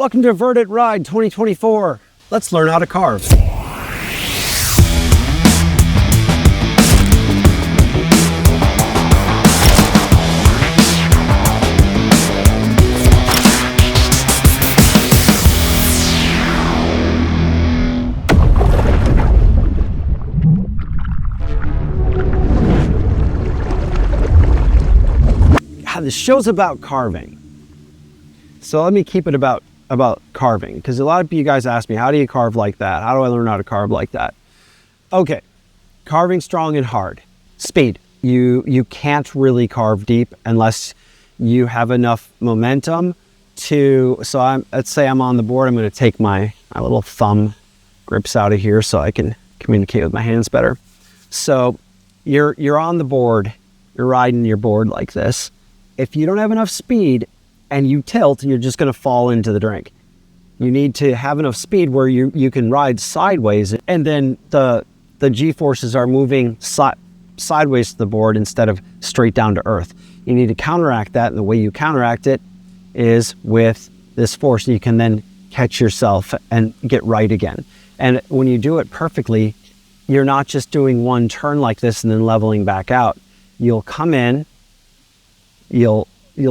Welcome to Verdant Ride 2024. Let's learn how to carve. The show's about carving. So let me keep it about carving, because a lot of you guys ask me, how do you carve like that? How do I learn how to carve like that? Okay, carving strong and hard. Speed. You can't really carve deep unless you have enough momentum to, let's say I'm on the board, I'm going to take my little thumb grips out of here so I can communicate with my hands better. So you're on the board, you're riding your board like this. If you don't have enough speed and you tilt, you're just going to fall into the drink. You need to have enough speed where you can ride sideways, and then the G-forces are moving sideways to the board instead of straight down to earth. You need to counteract that, and the way you counteract it is with this force. You can then catch yourself and get right again. And when you do it perfectly, you're not just doing one turn like this and then leveling back out. You'll come in, you'll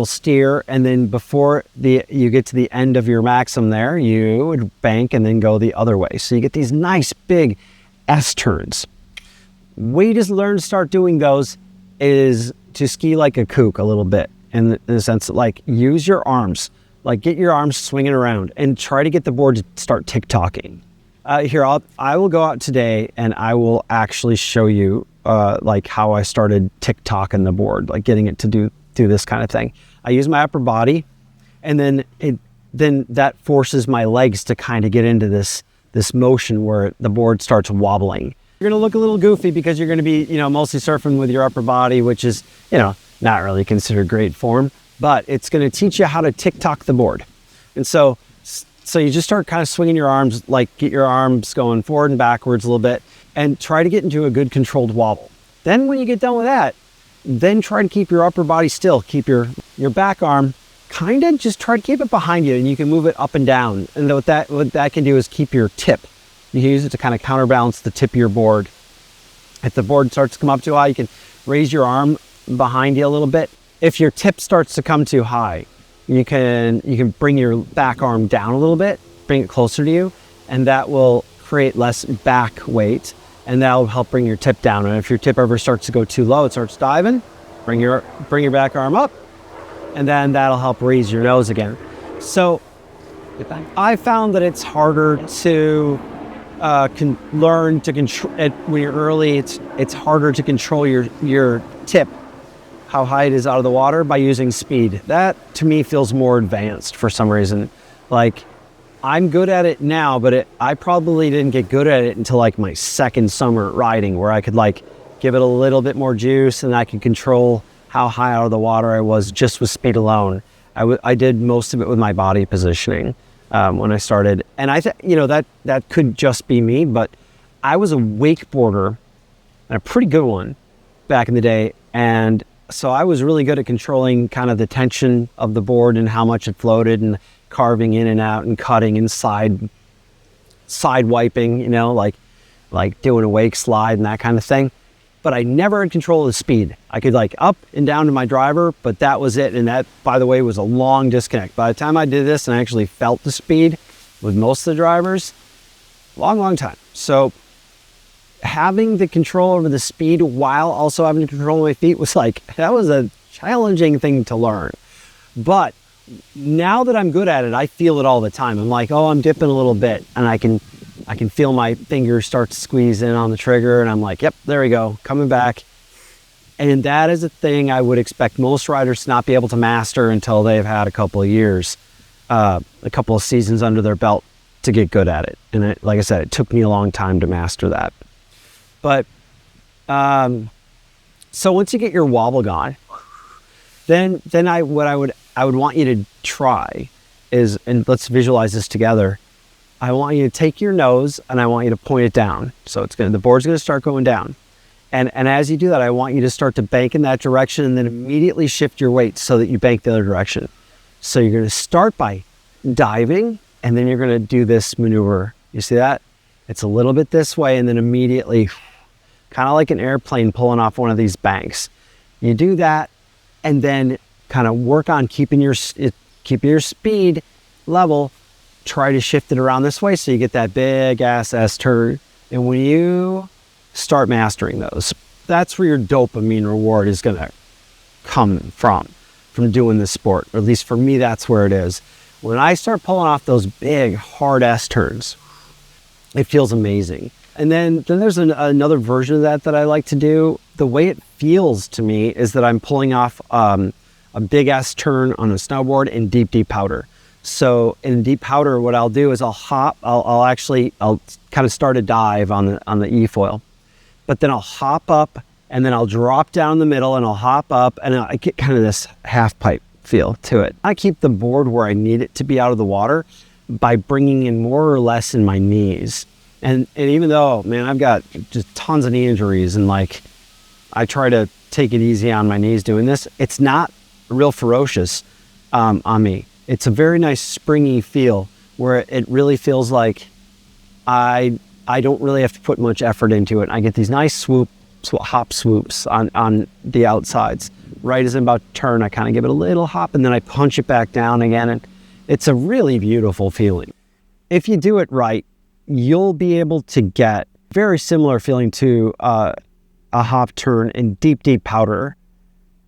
steer, and then before you get to the end of your maxim there, you would bank and then go the other way. So you get these nice big S turns. Way to learn to start doing those is to ski like a kook a little bit, in the sense that, like, use your arms, like get your arms swinging around and try to get the board to start tick-tocking. Here, I will go out today and I will actually show you like how I started tick-tocking the board, like getting it to do this kind of thing. I use my upper body, and then that forces my legs to kind of get into this motion where the board starts wobbling. You're going to look a little goofy because you're going to be, mostly surfing with your upper body, which is, not really considered great form, but it's going to teach you how to tick-tock the board. And so you just start kind of swinging your arms, like get your arms going forward and backwards a little bit, and try to get into a good controlled wobble. Then when you get done with that, then try to keep your upper body still. Keep your back arm kind of, just try to keep it behind you, and you can move it up and down. And what that can do is keep your tip. You can use it to kind of counterbalance the tip of your board. If the board starts to come up too high, you can raise your arm behind you a little bit. If your tip starts to come too high, you can bring your back arm down a little bit, bring it closer to you, and that will create less back weight. And that'll help bring your tip down. And if your tip ever starts to go too low, it starts diving, bring your back arm up, and then that'll help raise your nose again. So I found that it's harder to learn to control when you're early. It's harder to control your tip, how high it is out of the water, by using speed. That to me feels more advanced for some reason. Like, I'm good at it now, but I probably didn't get good at it until like my second summer riding, where I could like give it a little bit more juice and I could control how high out of the water I was just with speed alone. I did most of it with my body positioning when I started. And I think, that could just be me, but I was a wakeboarder, and a pretty good one back in the day. And so I was really good at controlling kind of the tension of the board and how much it floated, and carving in and out and cutting and side wiping, like doing a wake slide and that kind of thing. But I never had control of the speed. I could like up and down to my driver, but that was it. And that, by the way, was a long disconnect. By the time I did this and I actually felt the speed with most of the drivers, long time. So having the control over the speed while also having control of my feet that was a challenging thing to learn. But now that I'm good at it, I feel it all the time. I'm like, oh, I'm dipping a little bit, and I can feel my fingers start to squeeze in on the trigger, and I'm like, yep, there we go, coming back. And that is a thing I would expect most riders to not be able to master until they've had a couple of years, a couple of seasons under their belt to get good at it. And like I said, it took me a long time to master that. But so once you get your wobble gone, then I would want you to try is, and let's visualize this together. I want you to take your nose and I want you to point it down. So the board's going to start going down. And as you do that, I want you to start to bank in that direction, and then immediately shift your weight so that you bank the other direction. So you're going to start by diving, and then you're going to do this maneuver. You see that? It's a little bit this way, and then immediately, kind of like an airplane pulling off one of these banks. You do that, and then kind of work on keeping your speed level. Try to shift it around this way so you get that big ass S-turn. And when you start mastering those, that's where your dopamine reward is going to come from doing this sport. Or at least for me, that's where it is. When I start pulling off those big, hard S-turns, it feels amazing. And then there's another version of that I like to do. The way it feels to me is that I'm pulling off a big S-turn on a snowboard in deep powder. So in deep powder, what I'll do is I'll kind of start a dive on the eFoil, but then I'll hop up and then I'll drop down the middle and I'll hop up and I get kind of this half pipe feel to it. I keep the board where I need it to be out of the water by bringing in more or less in my knees. And even though, man, I've got just tons of knee injuries and like, I try to take it easy on my knees doing this, it's not real ferocious on me. It's a very nice springy feel where it really feels like I don't really have to put much effort into it. I get these nice hop swoops on the outsides. Right as I'm about to turn, I kind of give it a little hop and then I punch it back down again. And it's a really beautiful feeling. If you do it right, you'll be able to get very similar feeling to a hop turn in deep powder,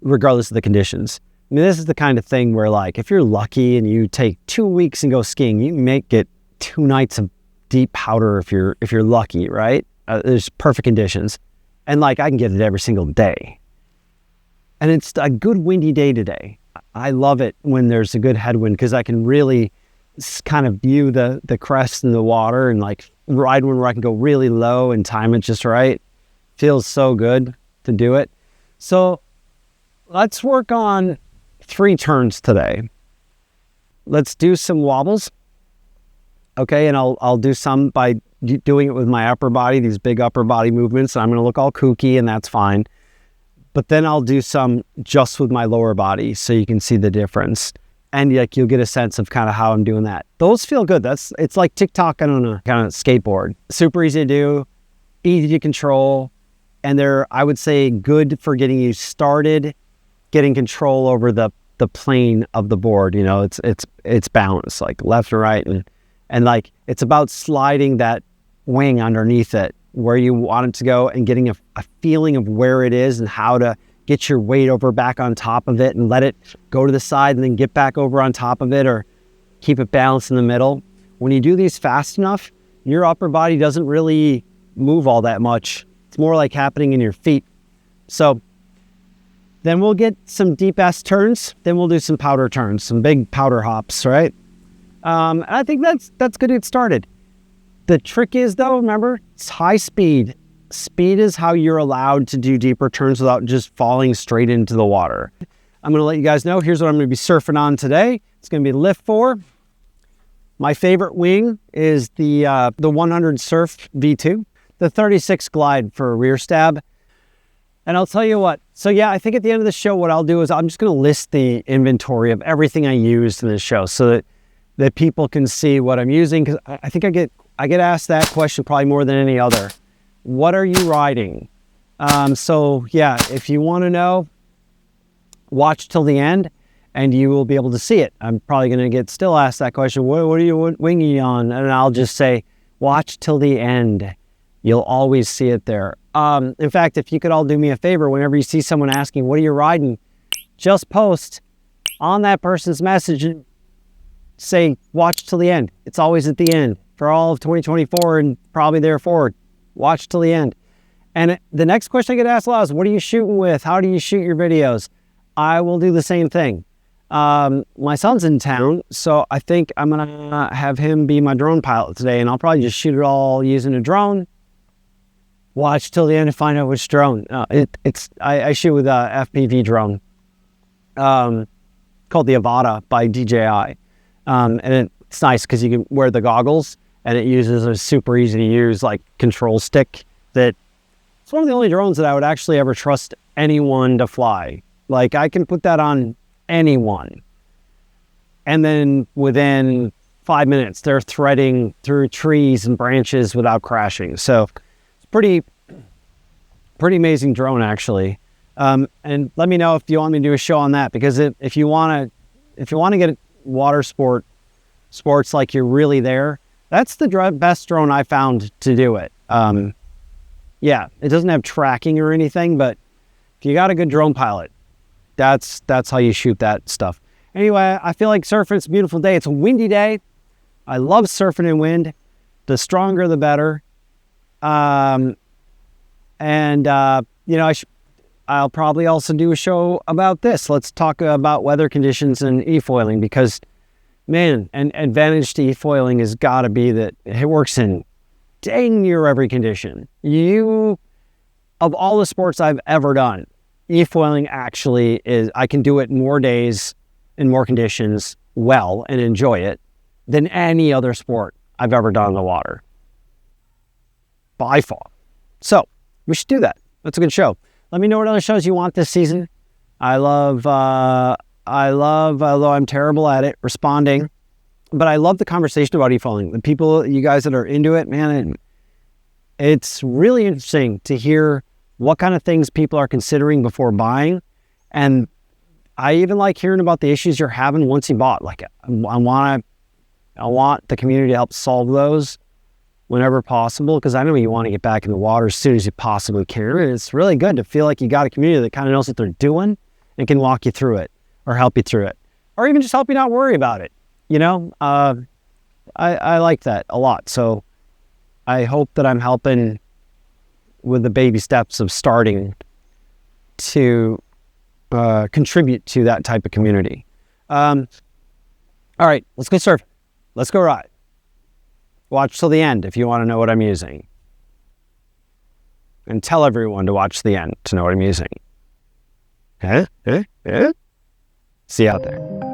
regardless of the conditions. I mean, this is the kind of thing where like, if you're lucky and you take 2 weeks and go skiing, you may get 2 nights of deep powder if you're lucky, right? There's perfect conditions. And like, I can get it every single day. And it's a good windy day today. I love it when there's a good headwind because I can really kind of view the crest in the water and like ride one where I can go really low and time it just right. Feels so good to do it. So let's work on 3 turns today. Let's do some wobbles. Okay, and I'll do some by doing it with my upper body, these big upper body movements. I'm going to look all kooky and that's fine. But then I'll do some just with my lower body so you can see the difference. And like you'll get a sense of kind of how I'm doing that. Those feel good. It's like Tick-Tocking on a kind of skateboard. Super easy to do, easy to control, and they're, I would say, good for getting you started, getting control over the plane of the board. You know, it's balanced like left or right, and like it's about sliding that wing underneath it where you want it to go and getting a feeling of where it is and how to get your weight over back on top of it and let it go to the side and then get back over on top of it or keep it balanced in the middle. When you do these fast enough, your upper body doesn't really move all that much. It's more like happening in your feet. So then we'll get some deep S turns. Then we'll do some powder turns, some big powder hops, right? And I think that's good to get started. The trick is though, remember, it's high speed. Speed is how you're allowed to do deeper turns without just falling straight into the water. I'm going to let you guys know, here's what I'm going to be surfing on today. It's going to be Lift 4. My favorite wing is the 100 Surf V2, the 36 Glide for a rear stab. And I'll tell you what, so yeah, I think at the end of the show, what I'll do is I'm just going to list the inventory of everything I used in this show so that people can see what I'm using. Because I think I get asked that question probably more than any other. What are you riding? So yeah, if you want to know, watch till the end and you will be able to see it. I'm probably going to get still asked that question. What are you winging on? And I'll just say, watch till the end. You'll always see it there. In fact, if you could all do me a favor, whenever you see someone asking, what are you riding? Just post on that person's message and say, watch till the end. It's always at the end for all of 2024 and probably there forward. Watch till the end. And the next question I get asked a lot is, what are you shooting with? How do you shoot your videos? I will do the same thing. My son's in town, so I think I'm going to have him be my drone pilot today, and I'll probably just shoot it all using a drone. Watch till the end to find out which drone. I shoot with a FPV drone called the Avata by DJI. And it's nice because you can wear the goggles and it uses a super easy to use like control stick that it's one of the only drones that I would actually ever trust anyone to fly. Like I can put that on anyone And then within 5 minutes, they're threading through trees and branches without crashing. So it's pretty amazing drone, actually. And let me know if you want me to do a show on that, because if you want to get water sports like you're really there, that's the best drone I found to do it. Yeah, it doesn't have tracking or anything, but if you got a good drone pilot, that's how you shoot that stuff. Anyway, I feel like surfing. It's a beautiful day. It's a windy day. I love surfing in wind. The stronger, the better. You know, I'll probably also do a show about this. Let's talk about weather conditions and eFoiling, because, man, an advantage to eFoiling has got to be that it works in dang near every condition. Of all the sports I've ever done, eFoiling actually is, I can do it more days in more conditions well and enjoy it than any other sport I've ever done in the water. By far. So we should do that. That's a good show. Let me know what other shows you want this season. I love, although I'm terrible at it, responding, but I love the conversation about eFoiling. The people, you guys that are into it, man, it's really interesting to hear what kind of things people are considering before buying. And I even like hearing about the issues you're having once you bought. Like, I want the community to help solve those whenever possible, because I know you want to get back in the water as soon as you possibly can. And it's really good to feel like you got a community that kind of knows what they're doing and can walk you through it or help you through it, or even just help you not worry about it. You know, I like that a lot. So I hope that I'm helping with the baby steps of starting to contribute to that type of community. All right, let's go surf. Let's go ride. Watch till the end if you want to know what I'm using. And tell everyone to watch the end to know what I'm using. See you out there.